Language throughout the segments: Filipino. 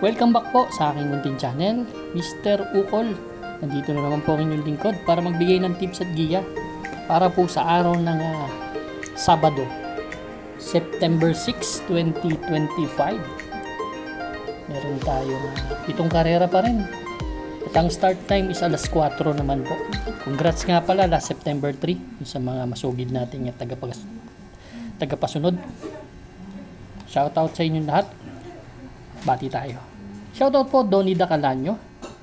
Welcome back po sa aking munting channel, Mr. Ukol. Nandito na naman po ang inyong lingkod para magbigay ng tips at giya para po sa araw ng Sabado, September 6, 2025. Meron tayong 7 karera pa rin. At ang start time is alas 4 naman po. Congrats nga pala last September 3 sa mga masugid nating tagapasunod. Shoutout sa inyong lahat. Bati tayo. Shoutout po Donnie Dacalanyo,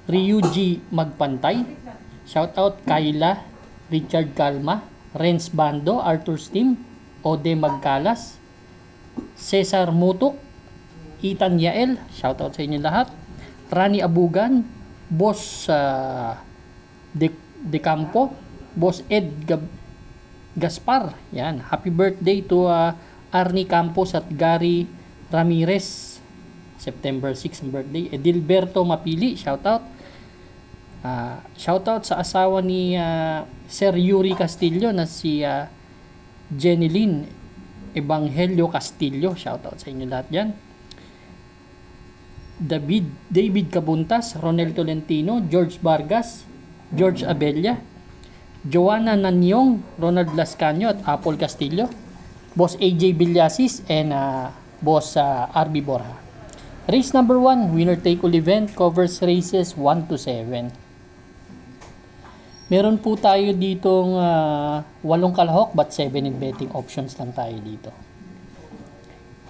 Ryuji Magpantay, shoutout Kayla, Richard Calma, Renz Bando, Arthur Steam, Ode Magkalas, Cesar Mutuk, Ethan Yael, shoutout sa inyo lahat, Rani Abugan, Boss De Campo, Boss Ed Gaspar, yan, happy birthday to Arnie Campos at Gary Ramirez, September 6 ang birthday. Edilberto Mapili, shoutout. Shoutout sa asawa ni Sir Yuri Castillo na si Jenilyn Evangelio Castillo. Shoutout sa inyo lahat dyan. David Cabuntas, Ronel Tolentino, George Vargas, George Abella, Joanna Nanyong, Ronald Lascanio at Apple Castillo, Boss AJ Villasis, and Boss RB Borja. Race number 1, winner take all event, covers races 1 to 7. Meron po tayo ditong 8 kalahok but 7 in betting options lang tayo dito.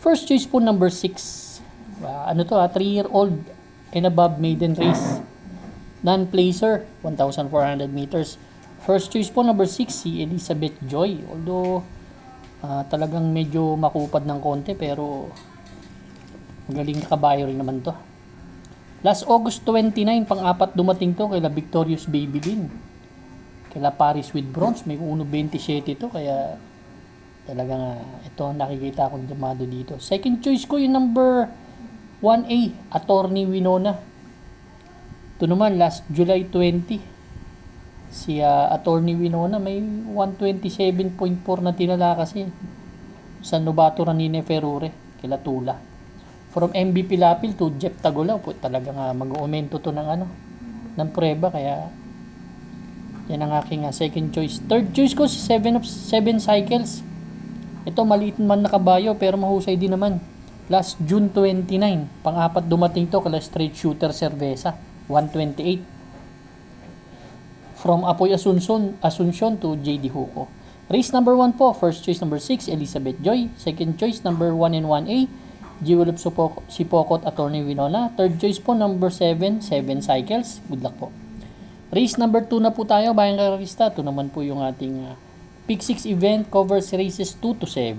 First choice po number 6. 3-year-old and above maiden race. Non-placer, 1,400 meters. First choice po number 6, si Elizabeth Joy. Although talagang medyo makupad ng konti pero magaling kabayo rin naman to. Last August 29, pang-apat dumating to kay Victorious Babylin. Kay Paris with Bronze, may 1.27 to, kaya talagang ito nakikita akong dumado dito. Second choice ko yung number 1A, Attorney Winona. Ito naman last July 20, si Attorney Winona may 127.4 na tinala kasi sa Novato Ranine Ferrure, kay Tula. From MB Pilapil to Jeff Tagolaw po, talagang mag-aumento to ng prueba, kaya yan ang aking second choice. Third choice ko si 7 cycles. Ito maliit man na kabayo pero mahusay din naman. Last June 29, pang-apat dumating to kala Straight Shooter Cerveza, 128. From Apoy Asuncion to JD Huco. Race number 1 po, first choice number 6, Elizabeth Joy. Second choice number 1 and 1A, Jiwalop Sipokot, Attorney Winona. Third choice po, number 7 cycles. Good luck po. Race number 2 na po tayo, bayang kararista. Ito naman po yung ating Pick 6 event, covers races 2 to 7.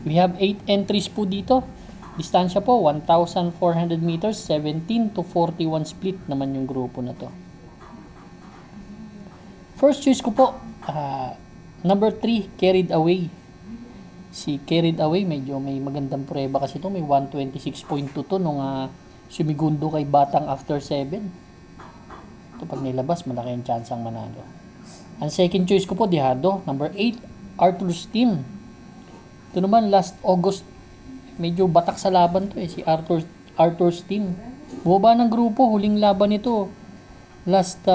We have 8 entries po dito. Distansya po, 1,400 meters, 17 to 41 split naman yung grupo na to. First choice ko po, number 3, Carried Away. Si Carried Away, medyo may magandang prueba kasi ito. May 126.2 to nung sumigundo kay Batang after 7. Ito pag nilabas, malaki ang chance ang manalo. Ang second choice ko po, Dihado. Number 8, Arthur's Team. Ito naman, last August, medyo batak sa laban to si Arthur's Team. Bumaba ng grupo, huling laban nito. Last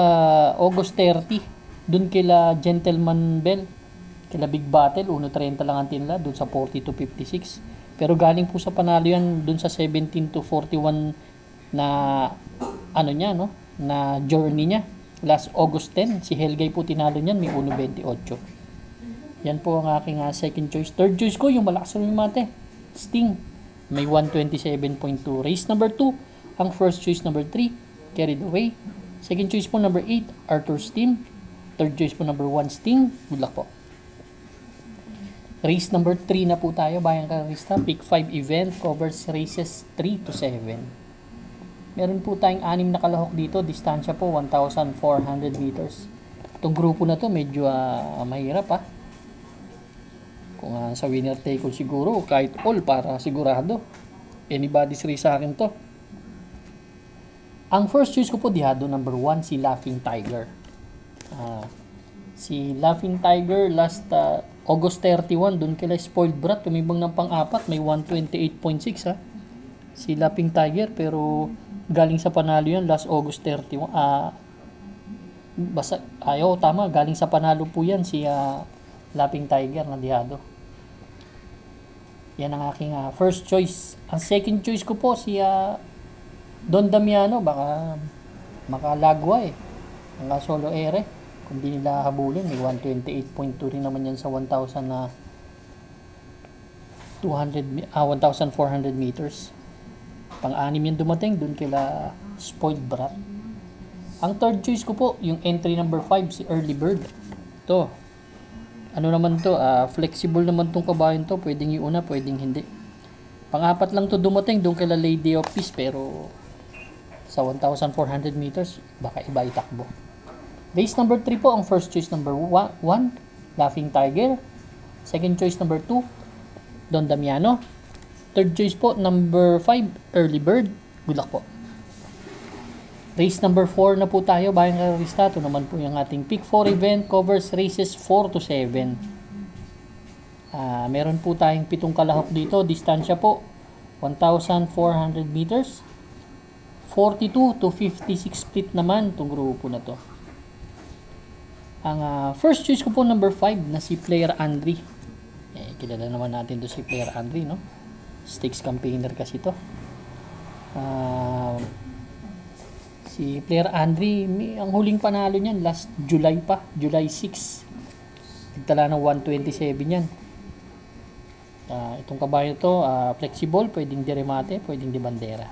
August 30, dun kila Gentleman Bell. Kila Big Battle, 1.30 lang ang tinla, dun sa 40 to 56. Pero galing po sa panalo yan, dun sa 17 to 41 na, na journey niya. Last August 10, si Helgay po tinalo niyan, may 1.28. Yan po ang aking second choice. Third choice ko, yung malakas ng mate, Sting. May 127.2. Race number 2, ang first choice number 3, Carried Away. Second choice po number 8, Arthur's Team. Third choice po number 1, Sting. Good luck po. Race number 3 na po tayo, bayang kararista. Pick 5 event, covers races 3 to 7. Meron po tayong 6 na kalahok dito. Distansya po, 1,400 meters. Itong grupo na to medyo mahirap Kung sa winner take all siguro, kahit all para sigurado. Anybody's race sa akin to. Ang first choice ko po, Dihado, number 1, si Laughing Tiger. Si Laughing Tiger last August 31, dun kila Spoiled Brat, tumibang ng pang-apat, may 128.6 ha. si Laping Tiger, pero galing sa panalo yan last August 31. Tama, galing sa panalo po yan si Laping Tiger na dihado. Yan ang aking first choice. Ang second choice ko po si Don Damiano, baka makalagwa eh. Ang solo ere, kung di nila habulin, may 128.2 rin naman yan sa 1,400 meters. Pang-anim yan dumating, dun kila Spoiled Brat. Ang third choice ko po, yung entry number 5, si Early Bird. Ito, ano naman to, flexible naman tong kabayan to, pwedeng iuna, pwedeng hindi. Pang-apat lang to dumating, dun kila Lady of Peace, pero sa 1,400 meters, baka iba itakbo. Race number 3 po, ang first choice number 1, Laughing Tiger. Second choice number 2, Don Damiano. Third choice po, number 5, Early Bird. Good luck po. Race number 4 na po tayo, bayang karista. Ito naman po yung ating Pick 4 event, covers races 4 to 7. Meron po tayong 7 kalahok dito. Distansya po, 1,400 meters. 42 to 56 split naman itong grupo na to. Ang first choice ko po, number 5, na si Player Andre. Kilala naman natin to si Player Andre, no? Stakes campaigner kasi to. Si Player Andre, ang huling panalo niyan last July pa, July 6. Nagtala ng 127 yan. Itong kabayo to, flexible, pwedeng di remate, pwedeng di bandera.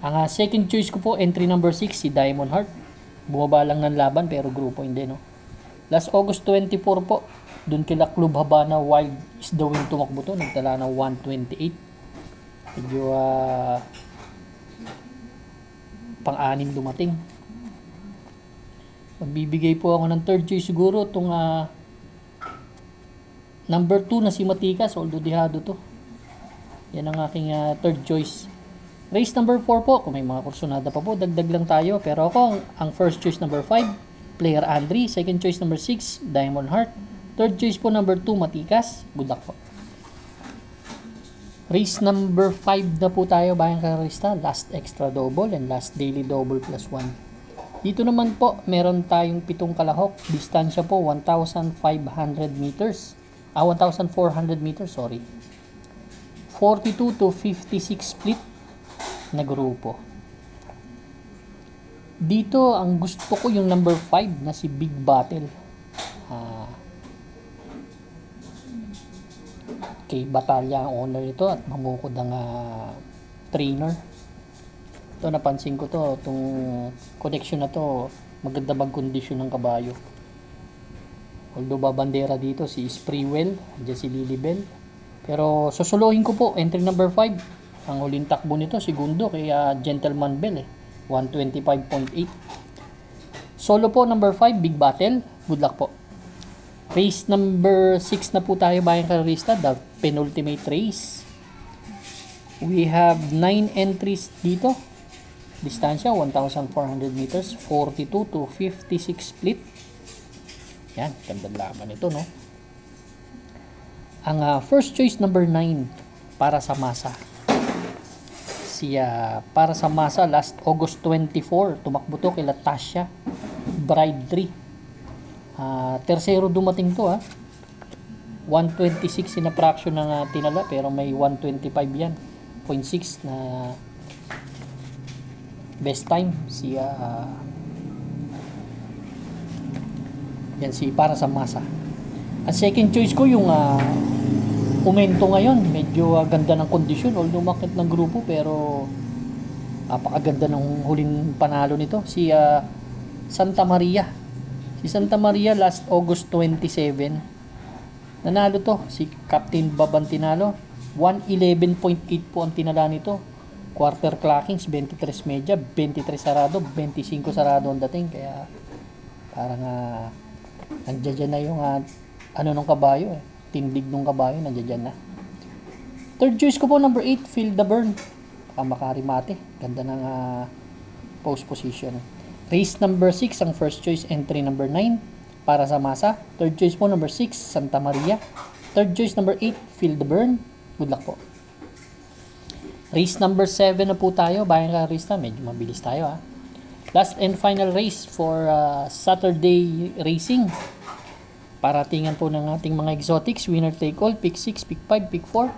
Ang second choice ko po, entry number 6, si Diamond Heart. Bumaba lang ng laban pero grupo hindi, no? Last August 24 po, dun kila Club Habana Wild is the wing tumakbo to. Nagtala ng 128. Medyo pang-anim dumating. Magbibigay po ako ng third choice siguro itong number 2 na si Matikas, although dihado to. Yan ang aking third choice. Race number 4 po, kung may mga kursunada pa po, dagdag lang tayo. Pero ako, ang first choice number 5, Player Andre. Second choice number 6, Diamond Heart. Third choice po number 2, Matikas. Good luck po. Race number 5 na po tayo, bayang karista. Last extra double and last daily double plus 1. Dito naman po, meron tayong 7 kalahok. Distansya po, 1,500 meters. 1,400 meters, sorry. 42 to 56 split na grupo. Dito, ang gusto ko yung number 5 na si Big Battle. Kay Batalya ang owner ito at mamukod ang trainer. Ito, napansin ko to, itong connection na to, maganda mag-condition ng kabayo. Although babandera dito si Spreewell, dyan si Lilibel. Pero susuluhin ko po, entry number 5. Ang huling takbo nito, segundo kay Gentleman Bell 125.8. Solo po, number 5, Big Battle. Good luck po. Race number 6 na po tayo, bayang karista, the penultimate race. We have 9 entries dito. Distansya, 1,400 meters, 42 to 56 split. Yan, gandang laman ito, no? Ang first choice, number 9, para sa masa. Para sa masa, last August 24, tumakbo to kila Tasha Bride 3. Tercero dumating to, 126 in a fraction ng tinala, pero may 125 yan, 0.6 na best time. Yan si para sa masa. Ang second choice ko yung Umento ngayon, medyo ganda ng kondisyon, although makit ng grupo, pero napakaganda ng huling panalo nito, si Santa Maria. Si Santa Maria last August 27, nanalo to, si Captain Babantinalo, 111.8 po ang tinala nito. Quarter clockings, 23 media, 23 sarado, 25 sarado ang dating, kaya parang nandiyan na yung nung kabayo tindig nung kabayo, nandiyan na. Third choice ko po, number 8, Feel the Burn. Makarimate. Ganda ng post position. Race number 6, ang first choice, entry number 9, para sa masa. Third choice po, number 6, Santa Maria. Third choice, number 8, Feel the Burn. Good luck po. Race number 7 na po tayo. Bayan Karista, medyo mabilis tayo ha. Last and final race for Saturday racing. Paratingan po ng ating mga exotics. Winner take all, pick 6, pick 5, pick 4.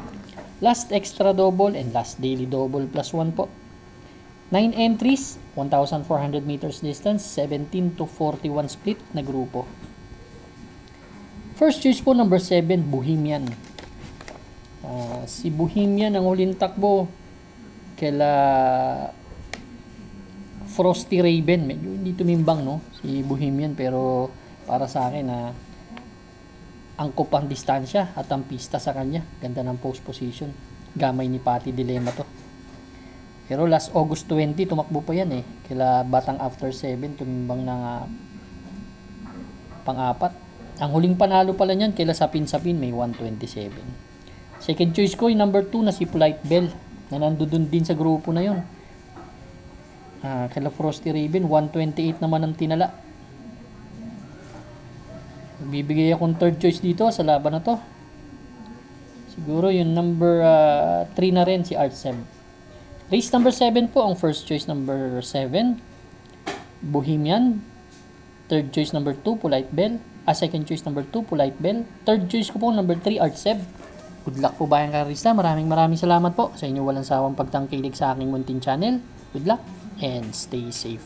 Last extra double and last daily double plus 1 po. 9 entries, 1,400 meters distance, 17 to 41 split na grupo. First choice po number 7, Bohemian. Si Bohemian ang huling takbo kaila Frosty Raven. Medyo hindi tumimbang no si Bohemian, pero para sa akin angkop ang distansya at ang pista sa kanya. Ganda ng post position. Gamay ni Patty Dilemma to. Pero last August 20 tumakbo pa yan kaila Batang After 7, tumimbang na pang-apat. Ang huling panalo pala niyan kaila Sapin may 127. Second choice ko yung number 2 na si Polite Bell na nandoon din sa grupo na yon. Kaila Frosty Raven 128 naman ang tinala. Bibigay akong third choice dito sa laban na to. Siguro yung number 3 na rin si Art Seb. Race number 7 po ang first choice number 7 Bohemian. Third choice number 2 Polite Bell. Second choice number 2 Polite Bell. Third choice ko po number 3 Art Seb. Good luck po Bayan Karista. Maraming salamat po sa inyo walang sawang pagtangkilik sa aking munting channel. Good luck and stay safe.